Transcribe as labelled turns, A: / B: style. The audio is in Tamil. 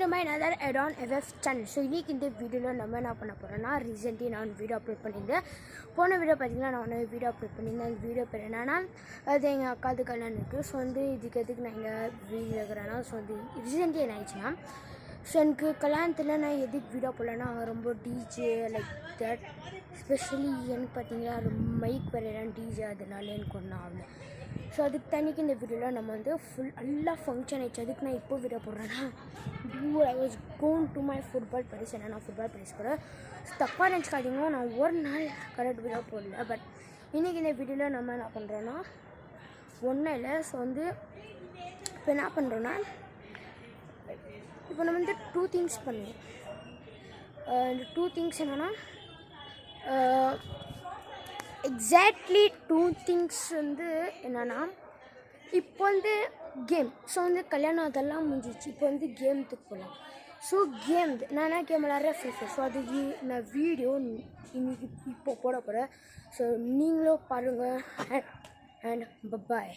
A: to my another add-on FF channel. So இன்னைக்கு இந்த வீடியோவில் நம்ம என்ன பண்ண போகிறோம்னா ரீசெண்ட்லி நான் வீடியோ அப்லோட் பண்ணியிருந்தேன். போன வீடியோ பார்த்தீங்கன்னா நான் வீடியோ அப்லோட் பண்ணியிருந்தேன். அந்த வீடியோ பேர் என்னன்னா அது எங்கள் அக்காது கல்யாணம் இருக்குது. ஸோ இதுக்கு எதுக்கு நான் இங்கே வீடியோ இருக்கிறேன்னா ரீசெண்ட்லி என்ன ஆயிடுச்சுன்னா எனக்கு கல்யாணத்தில் நான் எதுக்கு வீடியோ போடலன்னா ரொம்ப டிஜே லைக் தட் ஸ்பெஷலி எனக்கு பார்த்தீங்கன்னா மைக் வரையில டிஜே அதனால எனக்கு ஒன்றும் ஆகலை. ஸோ அதுக்கு தனிக்கு இந்த வீடியோவில் நம்ம ஃபுல் எல்லா ஃபங்க்ஷன் ஆயிடுச்சு. அதுக்கு நான் இப்போ வீடியோ போடுறேன்னா I was gone to my football prize. ஏன்னா நான் ஃபுட்பால் ப்ரைஸ் கூட தப்பாக நினச்சிக்காதீங்க, நான் ஒரு நாள் கரெக்ட் வீடியோ போடல. பட் இன்றைக்கி இந்த வீடியோவில் நம்ம என்ன பண்ணுறோன்னா ஒன்றும் இல்லை. ஸோ இப்போ என்ன பண்ணுறோன்னா இப்போ நம்ம 2 திங்ஸ் பண்ணுவோம். இந்த 2 திங்ஸ் என்னென்னா எக்ஸாக்ட்லி 2 திங்ஸ் என்னென்னா இப்போ கேம். ஸோ கல்யாணம் அதெல்லாம் முடிஞ்சிச்சு. இப்போ கேமுக்கு போகலாம். ஸோ கேம் நான் என்ன கேம் விளாட்றேன் ஃப்ரீ ஃபயர். ஸோ அதுக்கு நான் வீடியோ இன்றைக்கி இப்போ போட போகிறேன். ஸோ நீங்களும் பாருங்கள் அண்ட் பாய்.